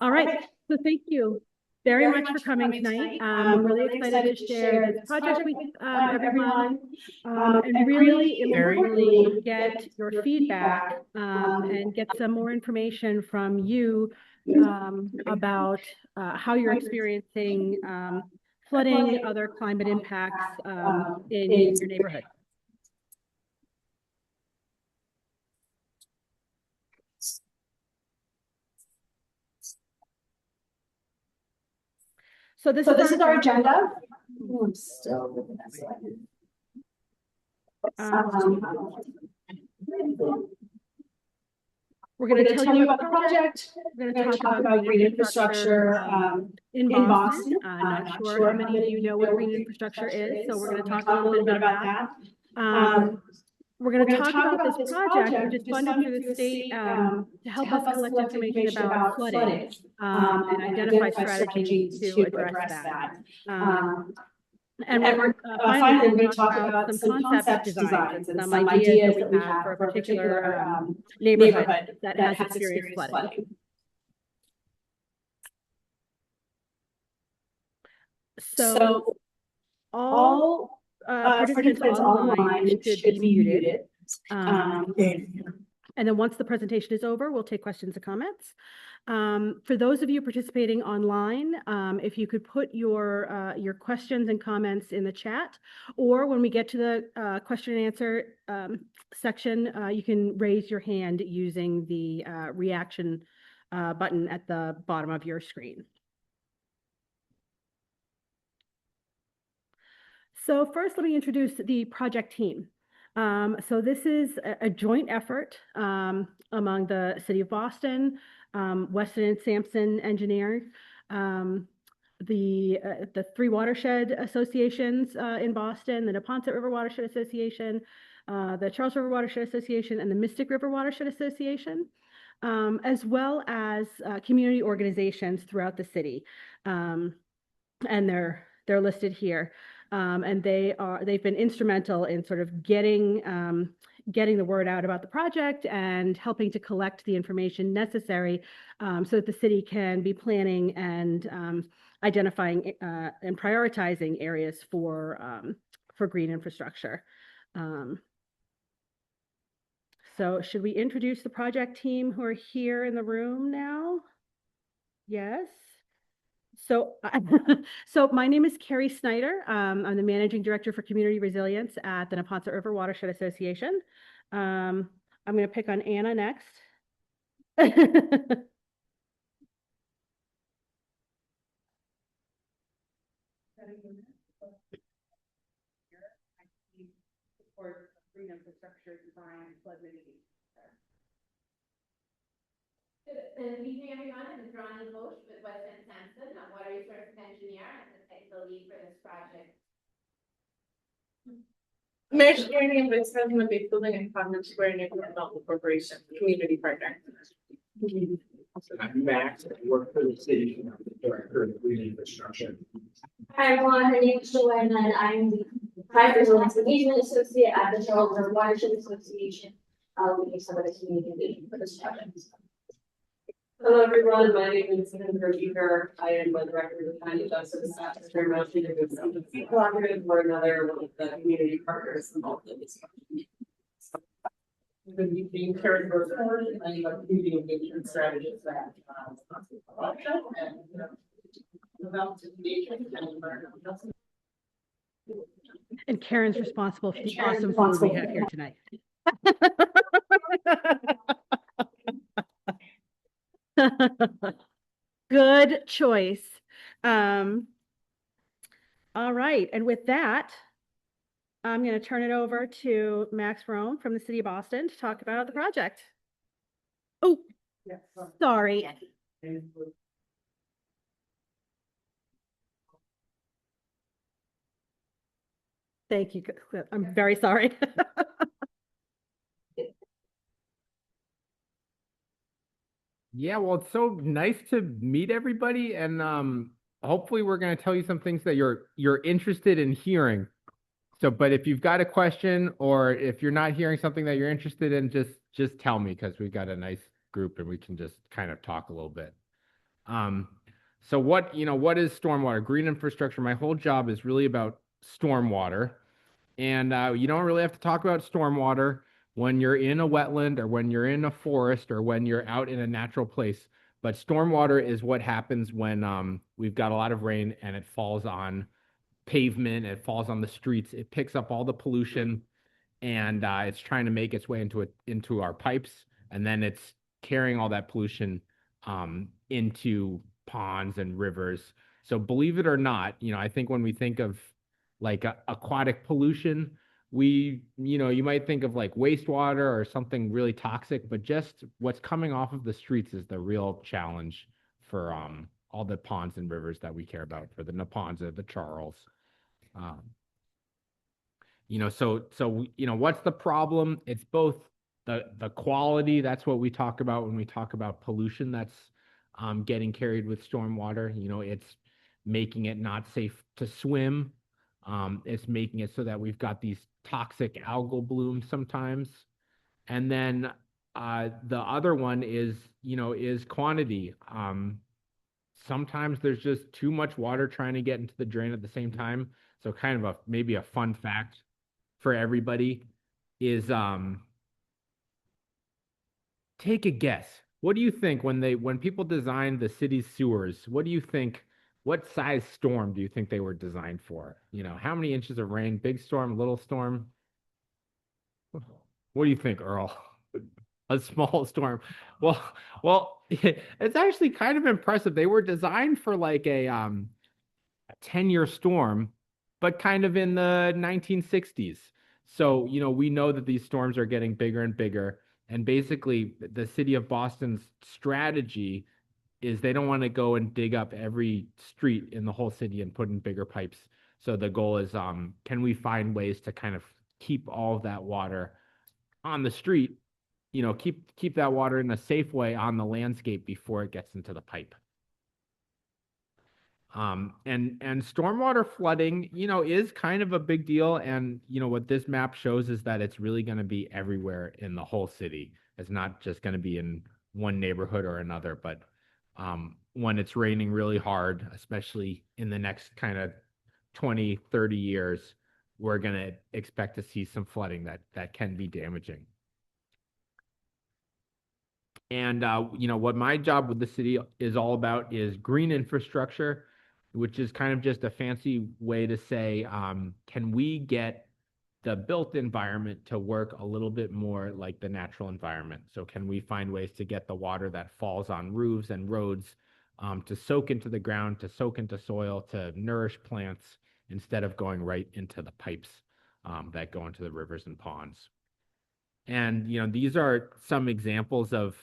All right, so thank you very much for coming tonight. We're really excited to share this project with everyone, and really importantly, get your feedback and get some more information from you about how you're experiencing flooding, other climate impacts in your neighborhood. So this is our agenda. I'm still looking at we're going to tell you about the project. We're going to talk about green infrastructure in Boston. Not sure how many of you know what green infrastructure is, so we're going to talk a little bit about that. We're going to talk about this project, which is funded through the state to help us collect information about flooding and identify strategies to address that. And we're finally going to talk about some concept designs and some ideas that we have for a particular neighborhood that has experienced flooding. So all participants online should be muted. And then once the presentation is over, we'll take questions and comments. For those of you participating online, if you could put your questions and comments in the chat, or when we get to the question and answer section, you can raise your hand using the reaction button at the bottom of your screen. So first, let me introduce the project team. So this is a joint effort among the City of Boston, Weston and Sampson Engineering, the three watershed associations in Boston, the Neponset River Watershed Association, the Charles River Watershed Association, and the Mystic River Watershed Association, as well as community organizations throughout the city. And they're listed here. And they've been instrumental in sort of getting the word out about the project and helping to collect the information necessary so that the city can be planning and identifying and prioritizing areas for green infrastructure. So should we introduce the project team who are here in the room now? Yes. So, so my name is Carrie Snyder. I'm the Managing Director for Community Resilience at the Neponset River Watershed Association. I'm going to pick on Anna next. Green infrastructure design, flood mitigation. Good evening, everyone. I'm Ronnie Bosch with Weston & Sampson. I'm water resources engineer and the technical lead for this project. Mayor Security and Vice President of Base Building and Conference Square Neighborhood Development Corporation, community partner. I'm Max, I work for the city, director of green infrastructure. Hi everyone, my name is Joanna and I'm the Private Resilience Engagement Associate at the Charles River Watershed Association. I'll give some of the community engagement for this project. Hello everyone, my name is Sandra Beaker. I am the director of the County Justice at the Mountain Collaborative, or another one of the community partners involved in this project. I'm going to be being carried forward and I'm a community engagement strategist that and Karen's responsible for the awesome food we have here tonight. Good choice. All right, and with that, I'm going to turn it over to Max Rome from the City of Boston to talk about the project. Oh, sorry. Thank you. I'm very sorry. Yeah, well, it's so nice to meet everybody, and hopefully we're going to tell you some things that you're interested in hearing. So, but if you've got a question or if you're not hearing something that you're interested in, just tell me, because we've got a nice group and we can just kind of talk a little bit. So what is stormwater? Green infrastructure. My whole job is really about stormwater. And you don't really have to talk about stormwater when you're in a wetland or when you're in a forest or when you're out in a natural place. But stormwater is what happens when we've got a lot of rain and it falls on pavement, it falls on the streets, it picks up all the pollution, and it's trying to make its way into our pipes, and then it's carrying all that pollution into ponds and rivers. So believe it or not, I think when we think of like aquatic pollution, you might think of like wastewater or something really toxic, but just what's coming off of the streets is the real challenge for all the ponds and rivers that we care about, for the Neponset, the Charles. What's the problem? It's both the quality, that's what we talk about when we talk about pollution that's getting carried with stormwater. It's making it not safe to swim. It's making it so that we've got these toxic algal blooms sometimes. And then the other one is quantity. Sometimes there's just too much water trying to get into the drain at the same time. So kind of maybe a fun fact for everybody is take a guess. What do you think when people designed the city's sewers, what size storm do you think they were designed for? How many inches of rain? Big storm, little storm? What do you think, Earl? A small storm. Well, it's actually kind of impressive. They were designed for like a 10-year storm, but kind of in the 1960s. So, we know that these storms are getting bigger and bigger. And basically, the city of Boston's strategy is they don't want to go and dig up every street in the whole city and put in bigger pipes. So the goal is, can we find ways to kind of keep all of that water on the street, keep that water in a safe way on the landscape before it gets into the pipe. And stormwater flooding, is kind of a big deal. And, what this map shows is that it's really going to be everywhere in the whole city. It's not just going to be in one neighborhood or another, but when it's raining really hard, especially in the next kind of 20, 30 years, we're going to expect to see some flooding that can be damaging. And, what my job with the city is all about is green infrastructure, which is kind of just a fancy way to say, can we get the built environment to work a little bit more like the natural environment? So can we find ways to get the water that falls on roofs and roads to soak into the ground, to soak into soil, to nourish plants instead of going right into the pipes that go into the rivers and ponds? And, these are some examples of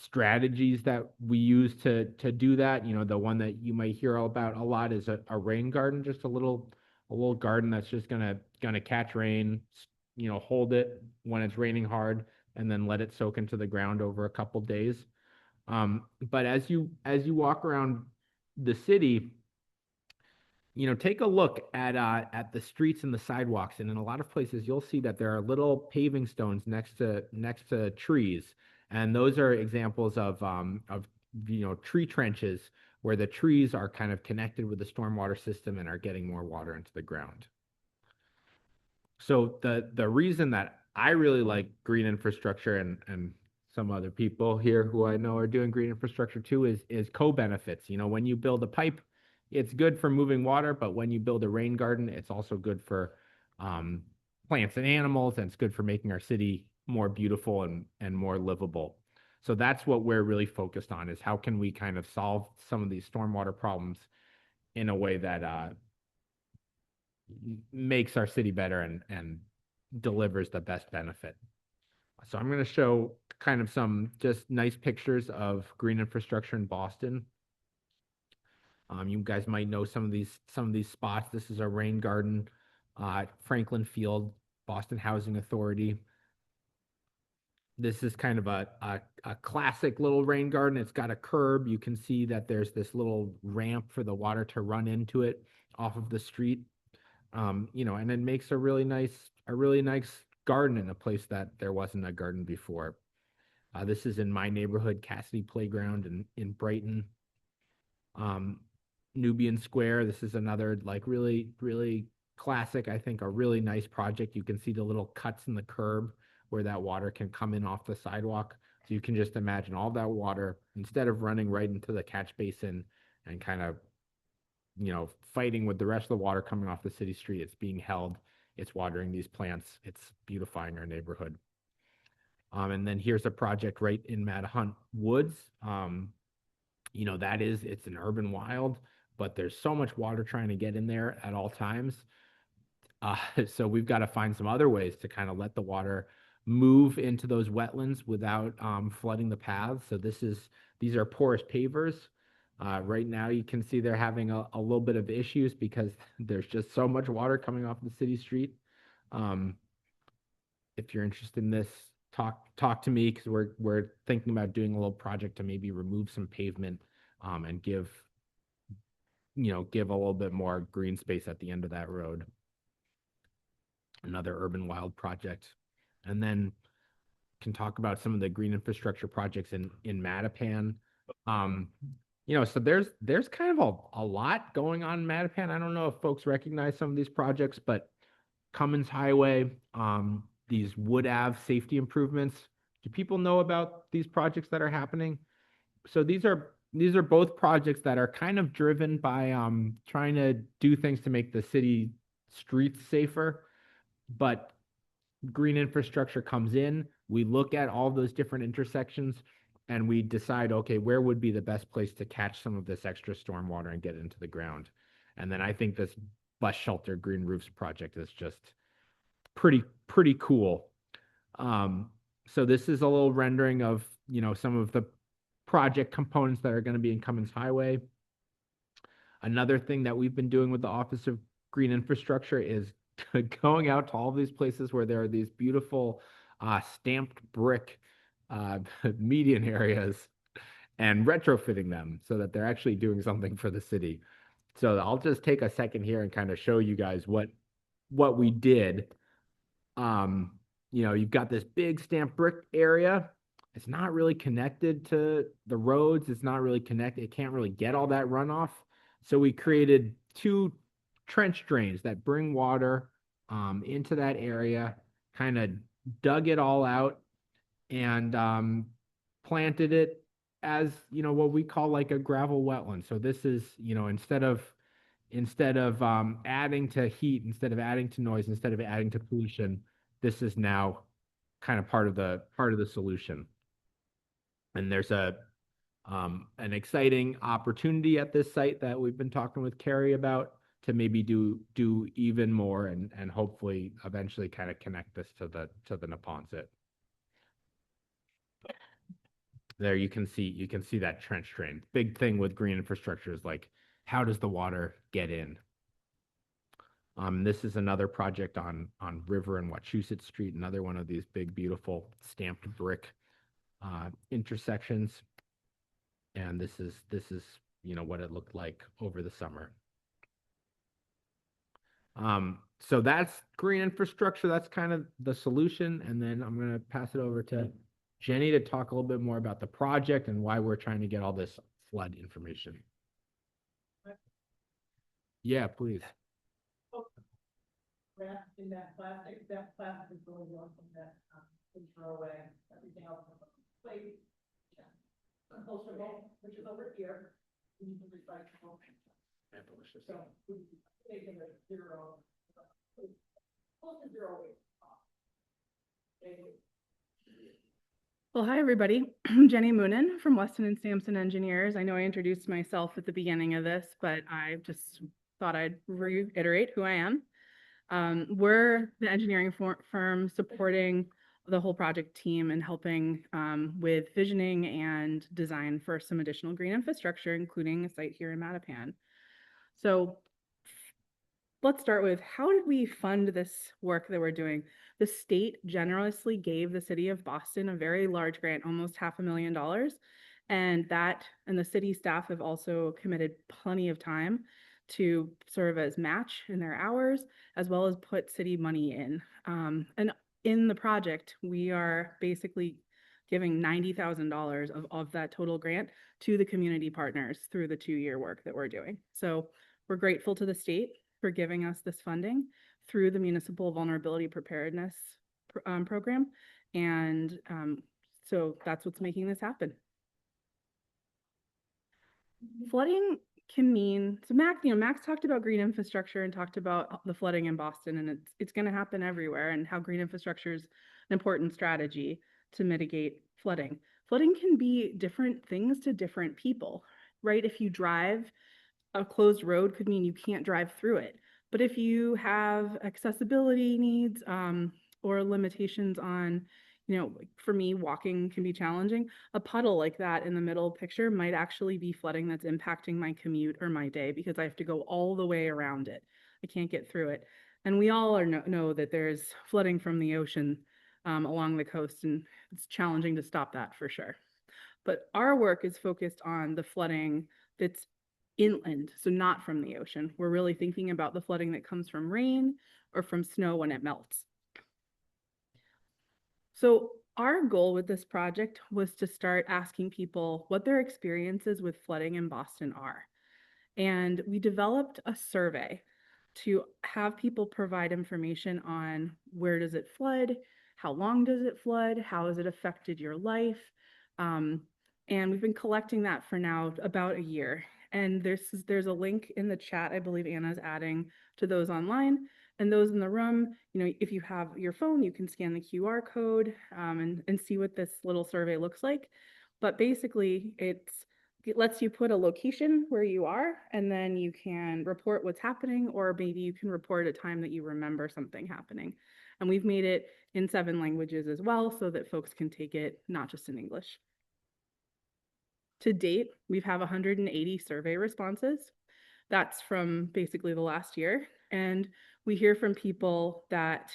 strategies that we use to do that. The one that you might hear about a lot is a rain garden, just a little garden that's just gonna catch rain, hold it when it's raining hard, and then let it soak into the ground over a couple days. But as you walk around the city, take a look at the streets and the sidewalks, and in a lot of places you'll see that there are little paving stones next to trees. And those are examples of tree trenches where the trees are kind of connected with the stormwater system and are getting more water into the ground. So the reason that I really like green infrastructure, and some other people here who I know are doing green infrastructure too, is co-benefits. When you build a pipe, it's good for moving water, but when you build a rain garden, it's also good for plants and animals, and it's good for making our city more beautiful and more livable. So that's what we're really focused on, is how can we kind of solve some of these stormwater problems in a way that makes our city better and delivers the best benefit. So I'm going to show kind of some just nice pictures of green infrastructure in Boston. You guys might know some of these spots. This is a rain garden at Franklin Field, Boston Housing Authority. This is kind of a classic little rain garden. It's got a curb. You can see that there's this little ramp for the water to run into it off of the street. And it makes a really nice garden in a place that there wasn't a garden before. This is in my neighborhood, Cassidy Playground in Brighton. Nubian Square, this is another like really, really classic, I think a really nice project. You can see the little cuts in the curb where that water can come in off the sidewalk. So you can just imagine all that water, instead of running right into the catch basin and kind of, fighting with the rest of the water coming off the city street, it's being held, it's watering these plants, it's beautifying our neighborhood. And then here's a project right in Mattapan Woods. It's an urban wild, but there's so much water trying to get in there at all times. So we've got to find some other ways to kind of let the water move into those wetlands without flooding the paths. So these are porous pavers. Right now you can see they're having a little bit of issues because there's just so much water coming off the city street. If you're interested in this, talk to me, because we're thinking about doing a little project to maybe remove some pavement and give a little bit more green space at the end of that road. Another urban wild project. And then can talk about some of the green infrastructure projects in Mattapan. So there's kind of a lot going on in Mattapan. I don't know if folks recognize some of these projects, but Cummins Highway, these Wood Ave safety improvements. Do people know about these projects that are happening? So these are both projects that are kind of driven by trying to do things to make the city streets safer, but green infrastructure comes in. We look at all those different intersections and we decide, okay, where would be the best place to catch some of this extra stormwater and get it into the ground? And then I think this bus shelter green roofs project is just pretty cool. So this is a little rendering of, some of the project components that are going to be in Cummins Highway. Another thing that we've been doing with the Office of Green Infrastructure is going out to all these places where there are these beautiful stamped brick median areas and retrofitting them so that they're actually doing something for the city. So I'll just take a second here and kind of show you guys what we did. You've got this big stamped brick area. It's not really connected to the roads. It's not really connected. It can't really get all that runoff. So we created 2 trench drains that bring water into that area, kind of dug it all out and planted it as, what we call like a gravel wetland. So this is, instead of adding to heat, instead of adding to noise, instead of adding to pollution, this is now kind of part of the solution. And there's an exciting opportunity at this site that we've been talking with Carrie about to maybe do even more and hopefully eventually kind of connect this to the Neponset. There you can see that trench drain. Big thing with green infrastructure is like, how does the water get in? This is another project on River and Wachusett Street, another one of these big, beautiful stamped brick intersections. And this is what it looked like over the summer. So that's green infrastructure. That's kind of the solution. And then I'm going to pass it over to Jenny to talk a little bit more about the project and why we're trying to get all this flood information. Yeah, please. Wrapped in that plastic is really one thing that we throw away. Everything else is plate, compostable, which is over here. We need to recycle. So we taking a zero, close to zero waste. Well, hi, everybody. I'm Jenny Moonen from Weston and Sampson Engineers. I know I introduced myself at the beginning of this, but I just thought I'd reiterate who I am. We're the engineering firm supporting the whole project team and helping with visioning and design for some additional green infrastructure, including a site here in Mattapan. So let's start with, how did we fund this work that we're doing? The state generously gave the city of Boston a very large grant, almost $500,000. And the city staff have also committed plenty of time to serve as match in their hours, as well as put city money in. And in the project, we are basically giving $90,000 of that total grant to the community partners through the 2-year work that we're doing. So we're grateful to the state for giving us this funding through the Municipal Vulnerability Preparedness Program. And so that's what's making this happen. Flooding can mean, so Max talked about green infrastructure and talked about the flooding in Boston, and it's going to happen everywhere, and how green infrastructure is an important strategy to mitigate flooding. Flooding can be different things to different people, right? If you drive, a closed road could mean you can't drive through it. But if you have accessibility needs or limitations on, for me, walking can be challenging. A puddle like that in the middle picture might actually be flooding that's impacting my commute or my day because I have to go all the way around it. I can't get through it. And we all know that there's flooding from the ocean along the coast, and it's challenging to stop that for sure. But our work is focused on the flooding that's inland, so not from the ocean. We're really thinking about the flooding that comes from rain or from snow when it melts. So our goal with this project was to start asking people what their experiences with flooding in Boston are. And we developed a survey to have people provide information on where does it flood, how long does it flood, how has it affected your life. And we've been collecting that for now about a year. And there's a link in the chat, I believe Anna's adding to those online. And those in the room, if you have your phone, you can scan the QR code and see what this little survey looks like. But basically, it lets you put a location where you are, and then you can report what's happening, or maybe you can report a time that you remember something happening. And we've made it in 7 languages as well, so that folks can take it not just in English. To date, we've had 180 survey responses. That's from basically the last year. And we hear from people that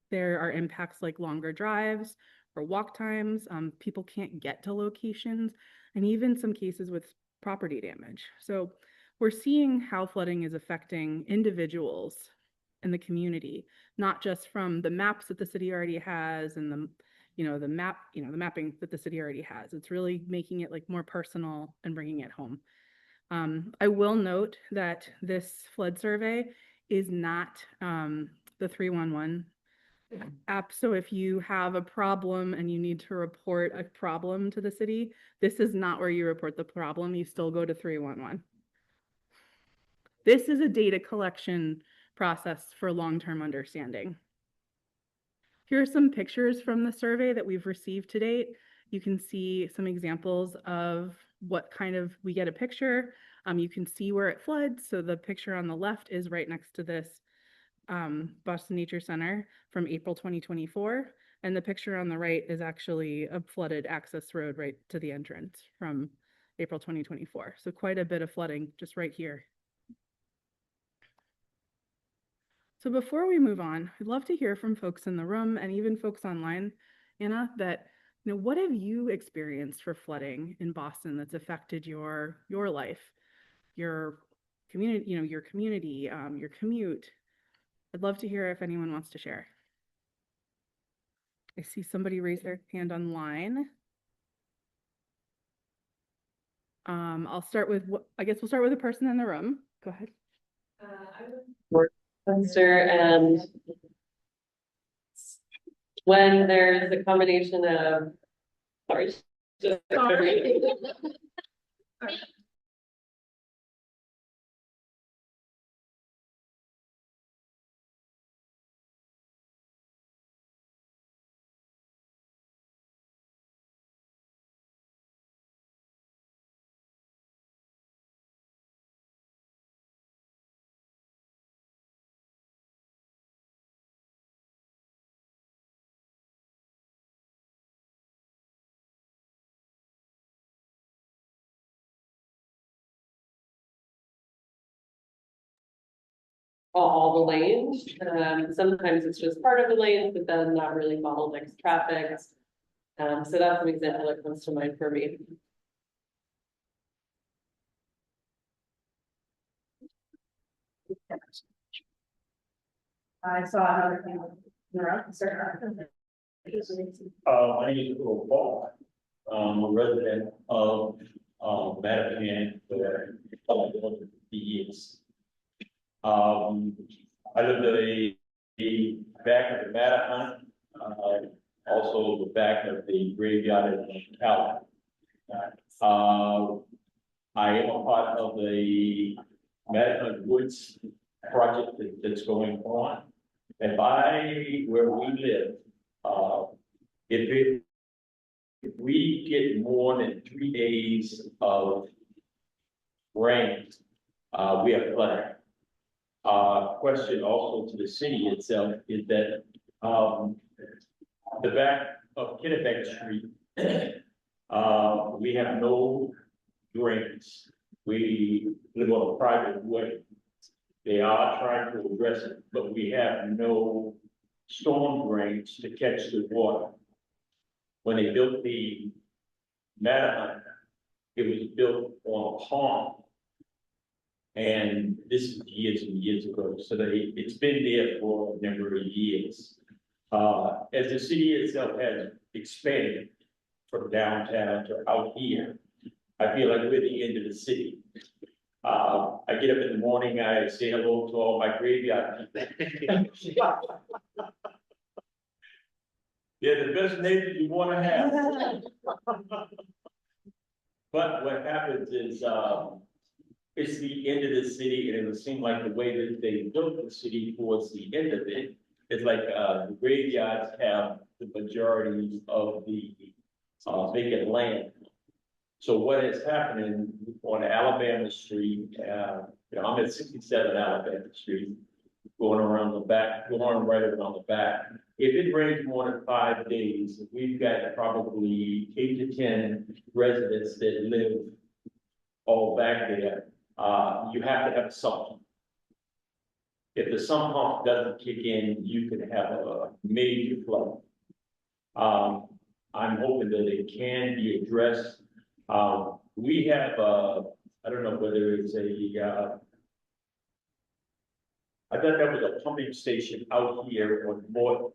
there are impacts like longer drives or walk times. People can't get to locations, and even some cases with property damage. So we're seeing how flooding is affecting individuals in the community, not just from the maps that the city already has and the mapping that the city already has. It's really making it like more personal and bringing it home. I will note that this flood survey is not the 311 app. So if you have a problem and you need to report a problem to the city, this is not where you report the problem. You still go to 311. This is a data collection process for long-term understanding. Here are some pictures from the survey that we've received to date. You can see some examples of what kind of, we get a picture. You can see where it floods. So the picture on the left is right next to this Boston Nature Center from April 2024. And the picture on the right is actually a flooded access road right to the entrance from April 2024. So quite a bit of flooding just right here. So before we move on, I'd love to hear from folks in the room and even folks online, Anna, that what have you experienced for flooding in Boston that's affected your life, your community, your commute? I'd love to hear if anyone wants to share. I see somebody raise their hand online. I'll start with, I guess we'll start with a person in the room. Go ahead. And when there's a combination of, sorry. All the lanes. Sometimes it's just part of the lane, but then not really bottlenecks traffic. So that's an example that comes to mind for me. I saw another thing. I use a little ball. a resident of, Mattapan for over 50 years. I lived at the back of the Mattapan, also the back of the graveyard in Almont. I am a part of the Mattapan Woods project that's going on. And where we live, if we get more than 3 days of rain, we have flooding. Question also to the city itself is that, the back of Kennebec Street, we have no drains. We live on a private way. They are trying to address it, but we have no storm drains to catch the water. When they built the Mattapan, it was built on a pond. And this is years and years ago, so it's been there for a number of years. As the city itself has expanded from downtown to out here, I feel like we're the end of the city. I get up in the morning, I say hello to all my graveyard people. They're the best neighbors you want to have. But what happens is, it's the end of the city, and it would seem like the way that they built the city towards the end of it, it's like, the graveyards have the majority of the, vacant land. So what is happening on Alabama Street, I'm at 67 Alabama Street, going around the back, going right around the back. If it rains more than 5 days, we've got probably 8 to 10 residents that live all back there. You have to have a sump pump. If the sump pump doesn't kick in, you can have a major flood. I'm hoping that it can be addressed. We have, I don't know whether it's I thought that was a pumping station out here on Morton.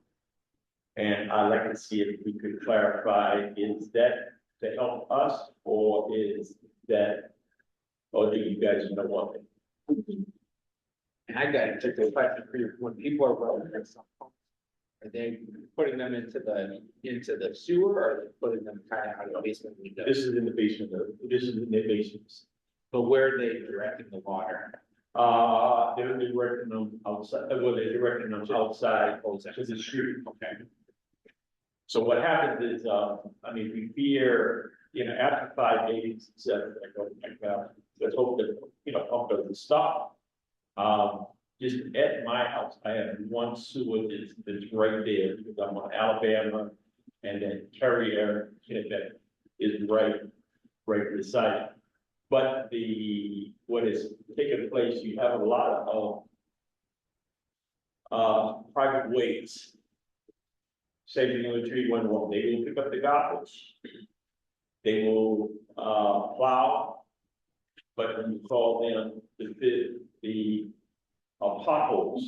And I'd like to see if we could clarify, is that to help us, or is that, or do you guys know what? And I got a particular question for you. When people are welding their sump pumps, are they putting them into the sewer, or are they putting them kind of out of the basement window? This is in the basement, this is in the basements. But where are they directing the water? They're directing them outside, well, they're directing them outside to the street. Okay. So what happens is, we fear, after 5 days, let's hope that, pump doesn't stop. Just at my house, I have one sewer that's right there, because I'm on Alabama, and then Carrier, Kennebec is right beside it. But what is taking place, you have a lot of private ways. Say, tree went wrong, they will pick up the garbage. They will plow, but when you call them the potholes.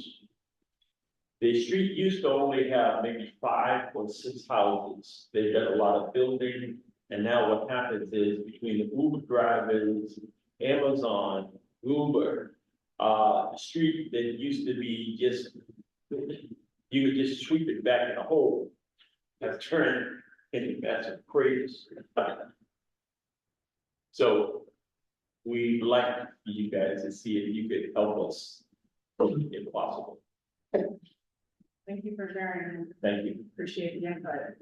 The street used to only have maybe 5 or 6 houses. They've got a lot of building, and now what happens is between the Uber drivers, Amazon, Uber, the street that used to be just, you would just sweep it back in a hole, have turned into massive craters. So we'd like you guys to see if you could help us, if possible. Thank you for sharing. Thank you. Appreciate the input.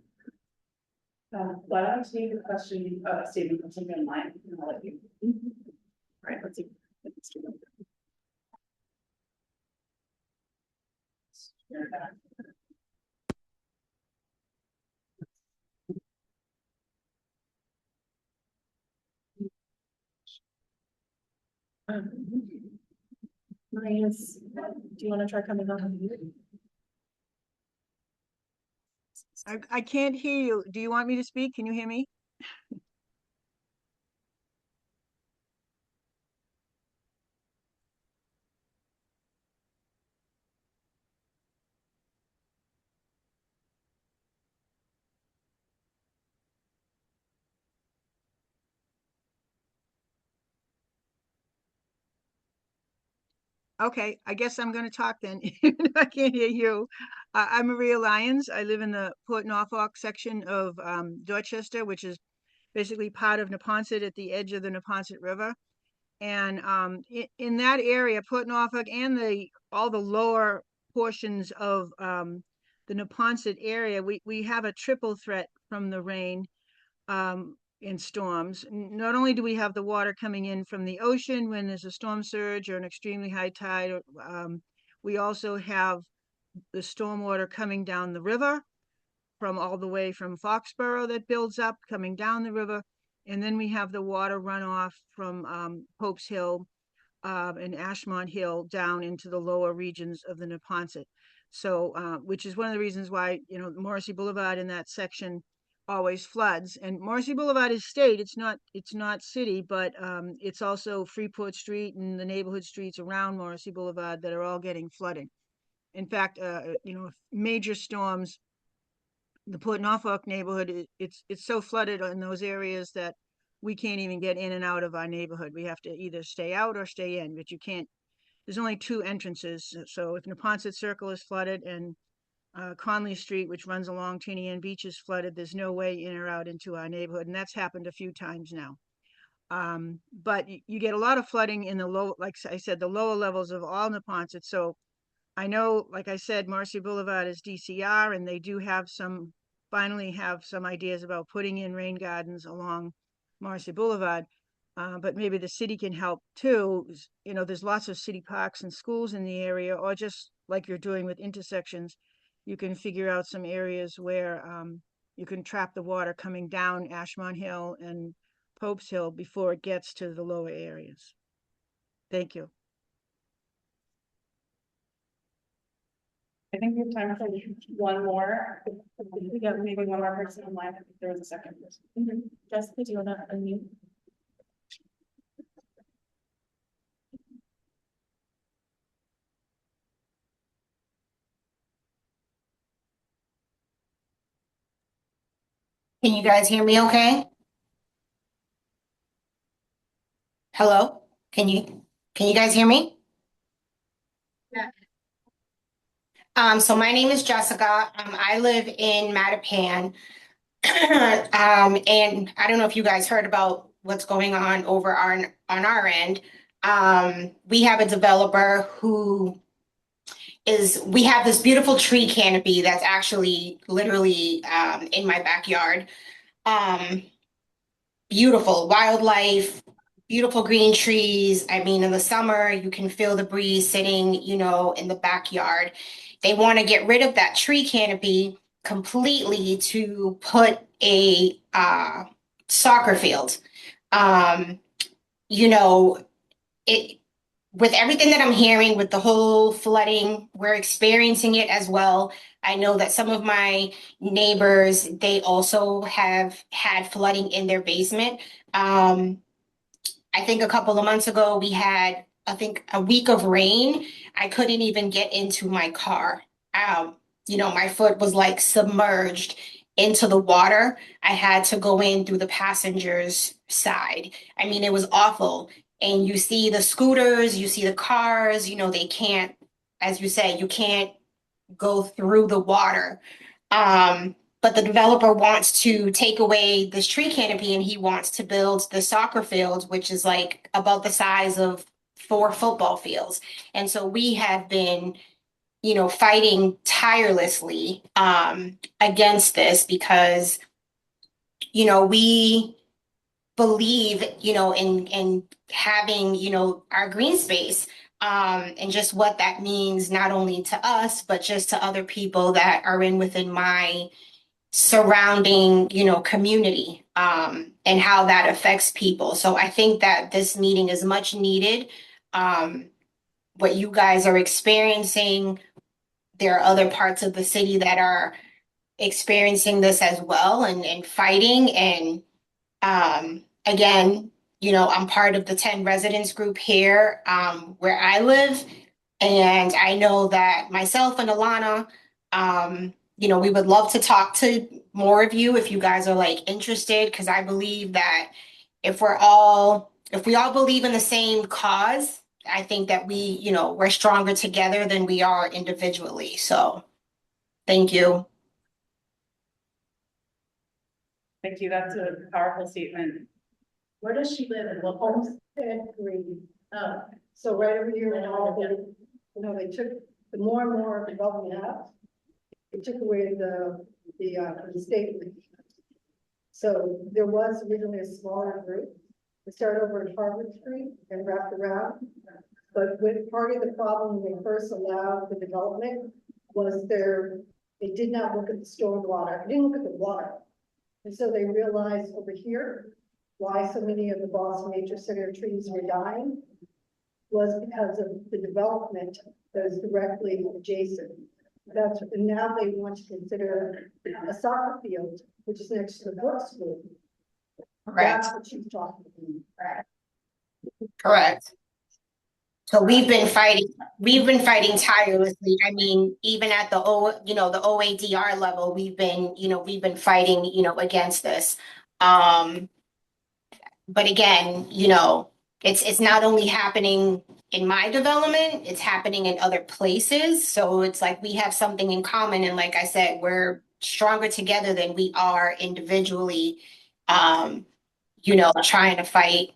Why don't I take a question, statement from somebody online, and I'll let you. All right, let's see. Share that. Maria's, do you want to try coming on? I can't hear you. Do you want me to speak? Can you hear me? Okay, I guess I'm gonna talk then. I can't hear you. I'm Maria Lyons. I live in the Port Norfolk section of Dorchester, which is basically part of Neponset at the edge of the Neponset River. And in that area, Port Norfolk and all the lower portions of the Neponset area, we have a triple threat from the rain in storms. Not only do we have the water coming in from the ocean when there's a storm surge or an extremely high tide, we also have the stormwater coming down the river from all the way from Foxborough that builds up coming down the river. And then we have the water runoff from Pope's Hill and Ashmont Hill down into the lower regions of the Neponset. So, which is one of the reasons why, Morrissey Boulevard in that section always floods. And Morrissey Boulevard is state, it's not city, but it's also Freeport Street and the neighborhood streets around Morrissey Boulevard that are all getting flooded. In fact, major storms, the Port Norfolk neighborhood, it's so flooded in those areas that we can't even get in and out of our neighborhood. We have to either stay out or stay in, but you can't, there's only two entrances. So if Neponset Circle is flooded and Conley Street, which runs along Trini Ann Beach, is flooded, there's no way in or out into our neighborhood. And that's happened a few times now. But you get a lot of flooding in the low, like I said, the lower levels of all Neponset. So I know, like I said, Marcy Boulevard is DCR, and they do finally have some ideas about putting in rain gardens along Marcy Boulevard. But maybe the city can help too. There's lots of city parks and schools in the area, or just like you're doing with intersections, you can figure out some areas where you can trap the water coming down Ashmont Hill and Pope's Hill before it gets to the lower areas. Thank you. I think we have time for one more. We got maybe one more person in line. I think there was a second person. Jessica, do you want to unmute? Can you guys hear me okay? Hello? Can you guys hear me? Yeah. So my name is Jessica. I live in Mattapan. And I don't know if you guys heard about what's going on over on our end. We have a developer we have this beautiful tree canopy that's actually literally in my backyard. Beautiful wildlife, beautiful green trees. I mean, in the summer, you can feel the breeze sitting, in the backyard. They want to get rid of that tree canopy completely to put a soccer field. With everything that I'm hearing with the whole flooding, we're experiencing it as well. I know that some of my neighbors, they also have had flooding in their basement. I think a couple of months ago, we had, a week of rain. I couldn't even get into my car. My foot was like submerged into the water. I had to go in through the passenger's side. I mean, it was awful. And you see the scooters, you see the cars, they can't, as you said, you can't go through the water. But the developer wants to take away this tree canopy and he wants to build the soccer field, which is like about the size of 4 football fields. And so we have been, fighting tirelessly against this because, we believe, in having, our green space and just what that means, not only to us, but just to other people that are within my surrounding, community and how that affects people. So I think that this meeting is much needed. What you guys are experiencing, there are other parts of the city that are experiencing this as well and fighting. And again, I'm part of the 10 residents group here where I live. And I know that myself and Alana, we would love to talk to more of you if you guys are interested, because I believe that if we all believe in the same cause, I think that we're stronger together than we are individually. So thank you. Thank you. That's a powerful statement. Where does she live and what homestead green? So right over here in Almont, they took the more and more development out. It took away the state. So there was originally a smaller group. It started over at Harvard Street and wrapped around. But with part of the problem when they first allowed the development was they did not look at the stormwater, they didn't look at the water. And so they realized over here why so many of the Boston Nature Center trees were dying was because of the development that is directly adjacent. And now they want to consider a soccer field, which is next to the book school. Correct. That's what she's talking about. Correct. So we've been fighting tirelessly. I mean, even at the OADR level, we've been fighting, against this. But again, it's not only happening in my development, it's happening in other places. So it's like we have something in common. And like I said, we're stronger together than we are individually, trying to fight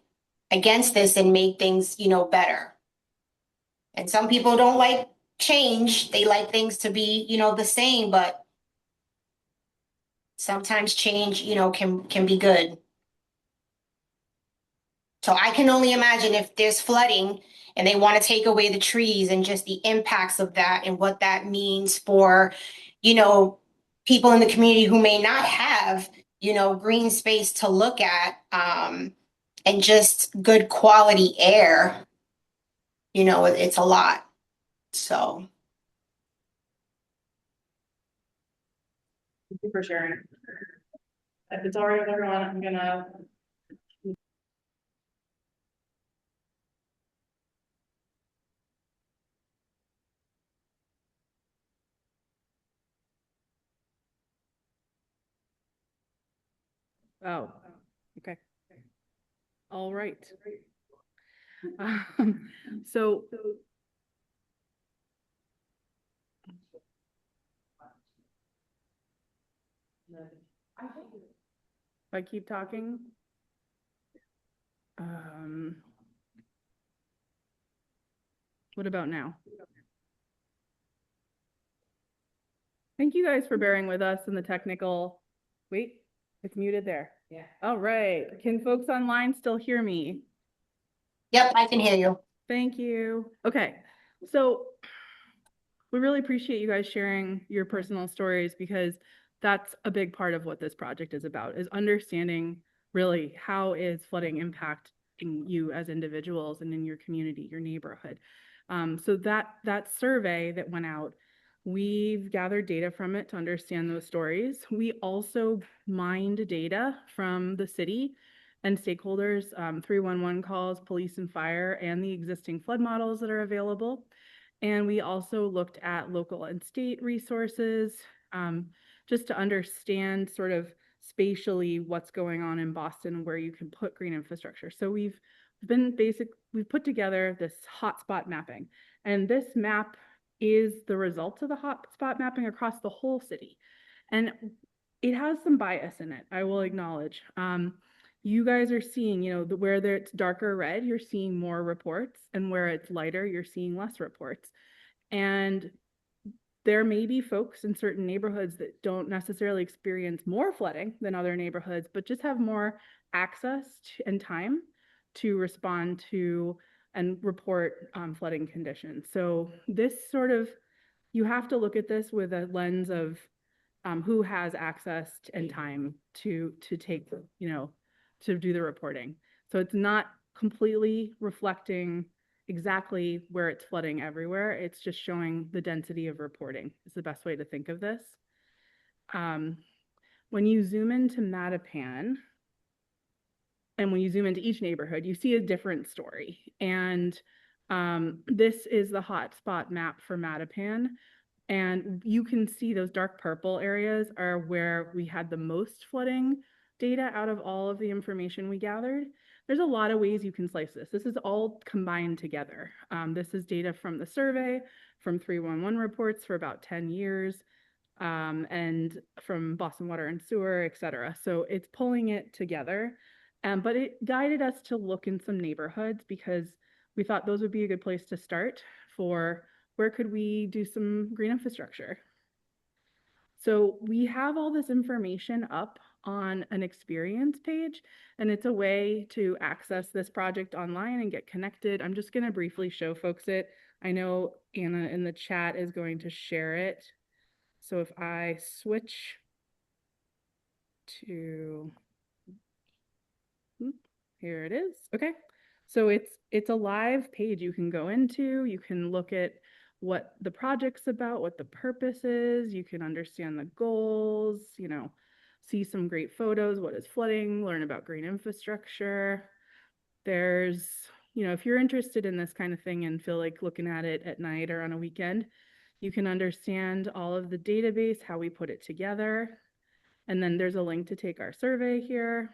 against this and make things, better. And some people don't like change. They like things to be, the same, but sometimes change, can be good. So I can only imagine if there's flooding and they want to take away the trees and just the impacts of that and what that means for, people in the community who may not have, green space to look at, and just good quality air. It's a lot. So. Thank you for sharing. If it's all right with everyone, I'm gonna. Oh, okay. All right. So. If I keep talking. What about now? Thank you guys for bearing with us in the technical. Wait, it's muted there. Yeah. All right. Can folks online still hear me? Yep, I can hear you. Thank you. Okay. So we really appreciate you guys sharing your personal stories because that's a big part of what this project is about, is understanding really how is flooding impacting you as individuals and in your community, your neighborhood. So that survey that went out, we've gathered data from it to understand those stories. We also mined data from the city and stakeholders, 311 calls, police and fire, and the existing flood models that are available. And we also looked at local and state resources, just to understand sort of spatially what's going on in Boston, where you can put green infrastructure. So we've put together this hotspot mapping, and this map is the result of the hotspot mapping across the whole city. And it has some bias in it, I will acknowledge. You guys are seeing, where it's darker red, you're seeing more reports, and where it's lighter, you're seeing less reports. And there may be folks in certain neighborhoods that don't necessarily experience more flooding than other neighborhoods, but just have more access and time to respond to and report flooding conditions. So this you have to look at this with a lens of who has access and time to take, to do the reporting. So it's not completely reflecting exactly where it's flooding everywhere. It's just showing the density of reporting is the best way to think of this. When you zoom into Mattapan, and when you zoom into each neighborhood, you see a different story. And this is the hotspot map for Mattapan. And you can see those dark purple areas are where we had the most flooding data out of all of the information we gathered. there's a lot of ways you can slice this. This is all combined together. This is data from the survey, from 311 reports for about 10 years, and from Boston Water and Sewer, et cetera. So it's pulling it together. But it guided us to look in some neighborhoods because we thought those would be a good place to start for where could we do some green infrastructure. So we have all this information up on an experience page, and it's a way to access this project online and get connected. I'm just going to briefly show folks it. I know Anna in the chat is going to share it. So if I switch to, here it is. Okay. So it's a live page you can go into. You can look at what the project's about, what the purpose is. You can understand the goals, you know, see some great photos, what is flooding, learn about green infrastructure. There's, you know, if you're interested in this kind of thing and feel like looking at it at night or on a weekend, you can understand all of the database, how we put it together. And then there's a link to take our survey here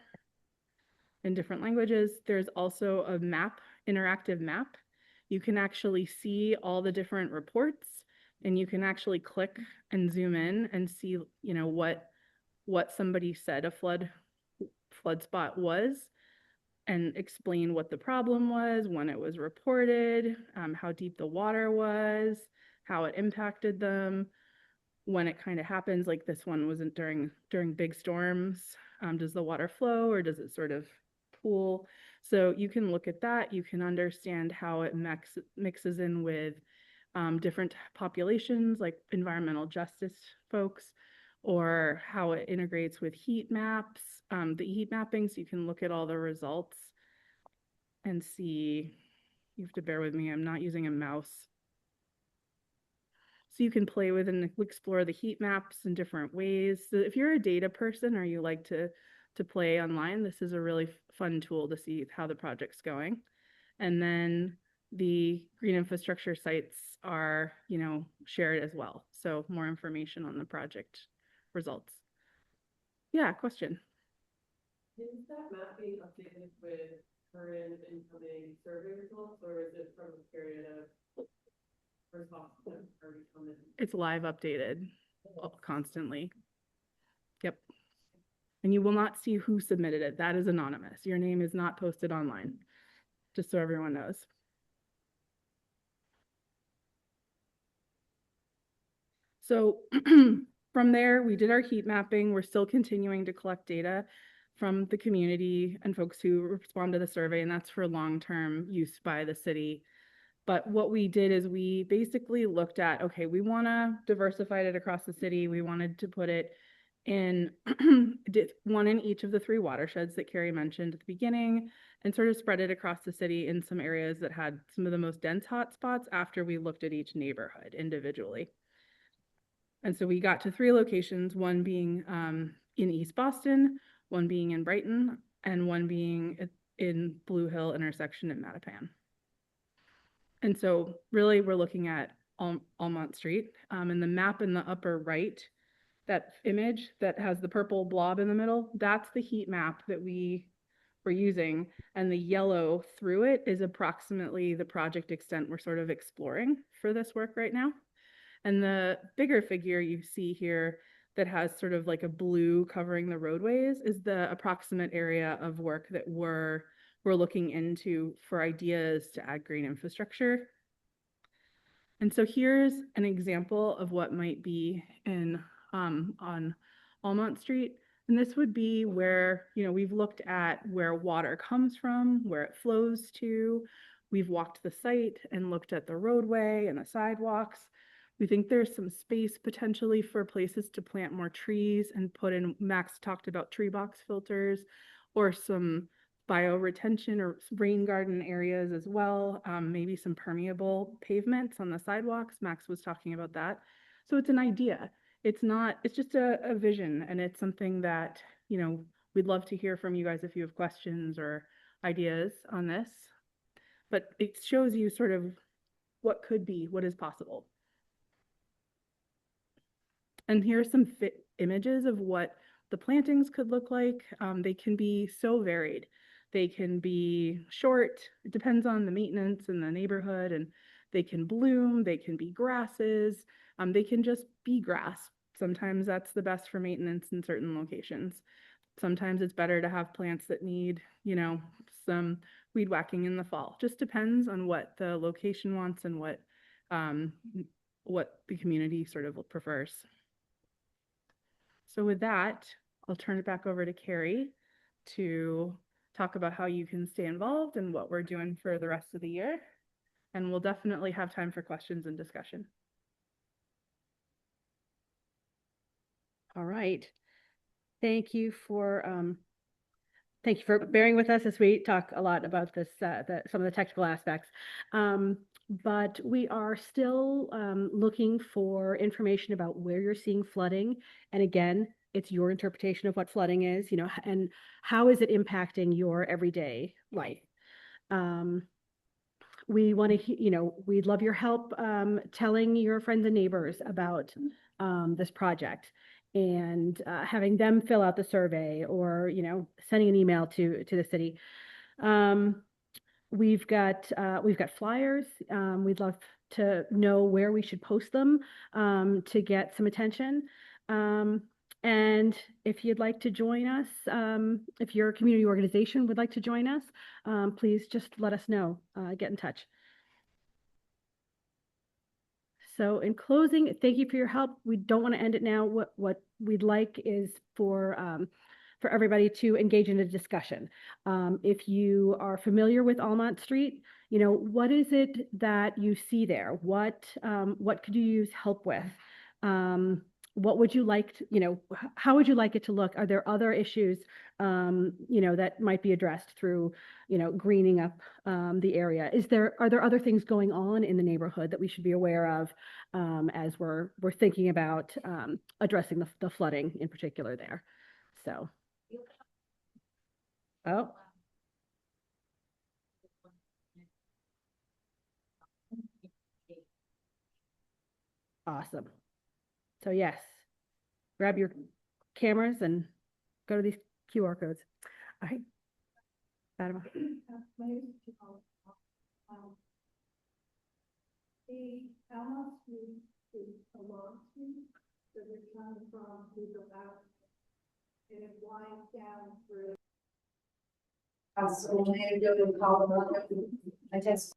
in different languages. There's also a map, interactive map. You can actually see all the different reports, and you can actually click and zoom in and see, you know, what somebody said a flood spot was, and explain what the problem was, when it was reported, how deep the water was, how it impacted them, when it kind of happens. Like this one wasn't during big storms. Does the water flow or does it sort of pool? So you can look at that. You can understand how it mixes in with different populations, like environmental justice folks, or how it integrates with heat maps, the heat mapping. So you can look at all the results and see. You have to bear with me, I'm not using a mouse. So you can play with and explore the heat maps in different ways. So if you're a data person or you like to play online, this is a really fun tool to see how the project's going. And then the green infrastructure sites are, you know, shared as well. So more information on the project results. Yeah, question. Is that map being updated with current incoming survey results, or is it from a period of response that already come in? It's live updated constantly. Yep. And you will not see who submitted it. That is anonymous. Your name is not posted online, just so everyone knows. So from there, we did our heat mapping. We're still continuing to collect data from the community and folks who respond to the survey, and that's for long-term use by the city. But what we did is we basically looked at, okay, we want to diversify it across the city. We wanted to put it in one in each of the 3 watersheds that Carrie mentioned at the beginning, and sort of spread it across the city in some areas that had some of the most dense hotspots after we looked at each neighborhood individually. And so we got to 3 locations, one being in East Boston, one being in Brighton, and one being in Blue Hill intersection in Mattapan. And so really we're looking at Almont Street. And the map in the upper right, that image that has the purple blob in the middle, that's the heat map that we were using. And the yellow through it is approximately the project extent we're sort of exploring for this work right now. And the bigger figure you see here that has sort of like a blue covering the roadways is the approximate area of work that we're looking into for ideas to add green infrastructure. And so here's an example of what might be in on Almont Street. And this would be where, you know, we've looked at where water comes from, where it flows to. We've walked the site and looked at the roadway and the sidewalks. We think there's some space potentially for places to plant more trees and put in, Max talked about tree box filters, or some bioretention or rain garden areas as well. Maybe some permeable pavements on the sidewalks. Max was talking about that. So it's an idea. It's just a vision, and it's something that, you know, we'd love to hear from you guys if you have questions or ideas on this. But it shows you sort of what could be, what is possible. And here are some images of what the plantings could look like. They can be so varied. They can be short, it depends on the maintenance in the neighborhood, and they can bloom, they can be grasses, they can just be grass. Sometimes that's the best for maintenance in certain locations. Sometimes it's better to have plants that need, you know, some weed whacking in the fall. Just depends on what the location wants and what the community sort of prefers. So with that, I'll turn it back over to Carrie to talk about how you can stay involved and what we're doing for the rest of the year. And we'll definitely have time for questions and discussion. All right. Thank you for bearing with us as we talk a lot about this, some of the technical aspects. But we are still looking for information about where you're seeing flooding. And again, it's your interpretation of what flooding is, you know, and how is it impacting your everyday life. We want to, you know, we'd love your help telling your friends and neighbors about this project, and having them fill out the survey, or, you know, sending an email to the city. We've got flyers. We'd love to know where we should post them to get some attention. And if you'd like to join us, if your community organization would like to join us, please just let us know, get in touch. So in closing, thank you for your help. We don't want to end it now. What we'd like is for everybody to engage in a discussion. If you are familiar with Almont Street, you know, what is it that you see there? What could you use help with? What would you like to, you know, how would you like it to look? Are there other issues, you know, that might be addressed through, you know, greening up the area? Are there other things going on in the neighborhood that we should be aware of as we're thinking about addressing the flooding in particular there? So, oh. Awesome. So yes, grab your cameras and go to these QR codes. All right. Fatima. The Almont Street is a long street, so we're coming from Google Maps, and it winds down through. So I go to Colorado. I just.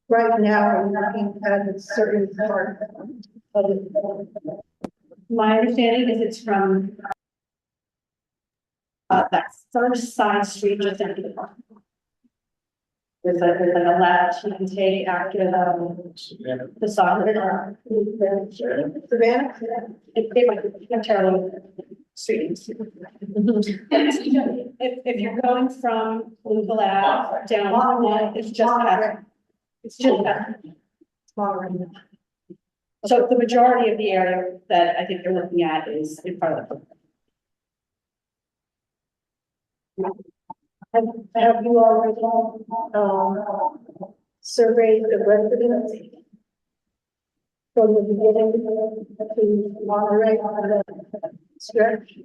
Right now, I'm looking at a certain part of it. My understanding is it's from that first side street just after the park. There's like a left you can take after the soccer. Savannah? It might be entirely streets. If you're going from Louisville Ave down, it's just that. So the majority of the area that I think they're looking at is in front of the. Have you already surveyed the residents from the beginning to Monterey on the stretch?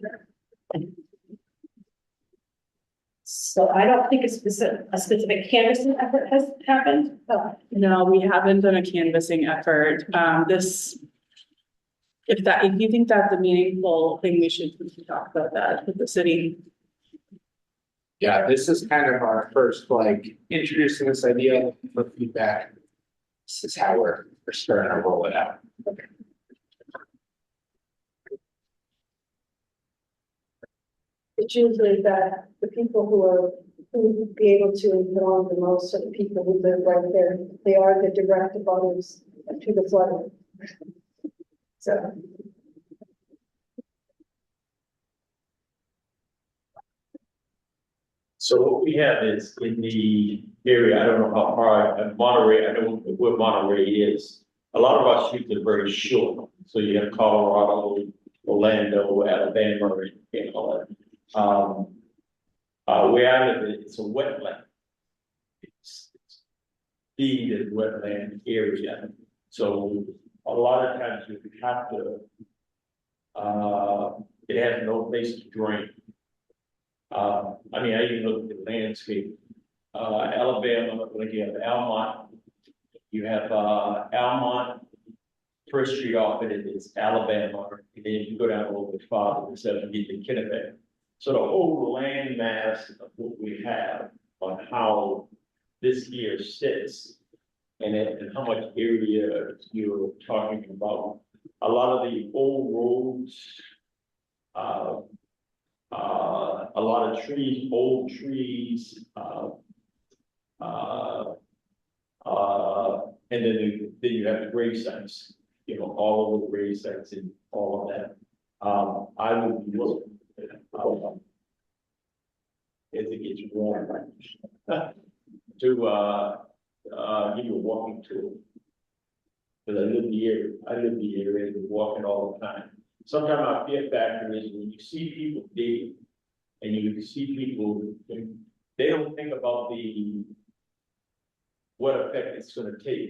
So I don't think a specific canvassing effort has happened. No, we haven't done a canvassing effort. If you think that's a meaningful thing, we should talk about that with the city. Yeah, this is kind of our first, like, introducing this idea for feedback. This is how we're starting to roll it out. It's usually that the people who would be able to inform the most are the people who live right there. They are the direct abutters to the flooding. So. So what we have is in the area, I don't know how far, Monterey, I know where Monterey is. A lot of our streets are very short. So you have Colorado, Orlando, Alabama, and all that. Where I live, it's a wetland. It's deed and wetland area. So a lot of times you have to, it has no place to drain. I mean, I even look at the landscape, Alabama, like you have Almont, you have, Almont, First Street off it is Alabama, and then you go down a little bit farther, it's you get to Kennebec. So the whole land mass of what we have on how this here sits and how much area you're talking about. A lot of the old roads, a lot of trees, old trees, and then you have the grave sites, you know, all of the grave sites and all of that. I would be looking as it gets warm to give you a walking tour. Because I live the area, and walking all the time. Sometimes my fear factor is when you see people dig, and you see people, they don't think about what effect it's gonna take.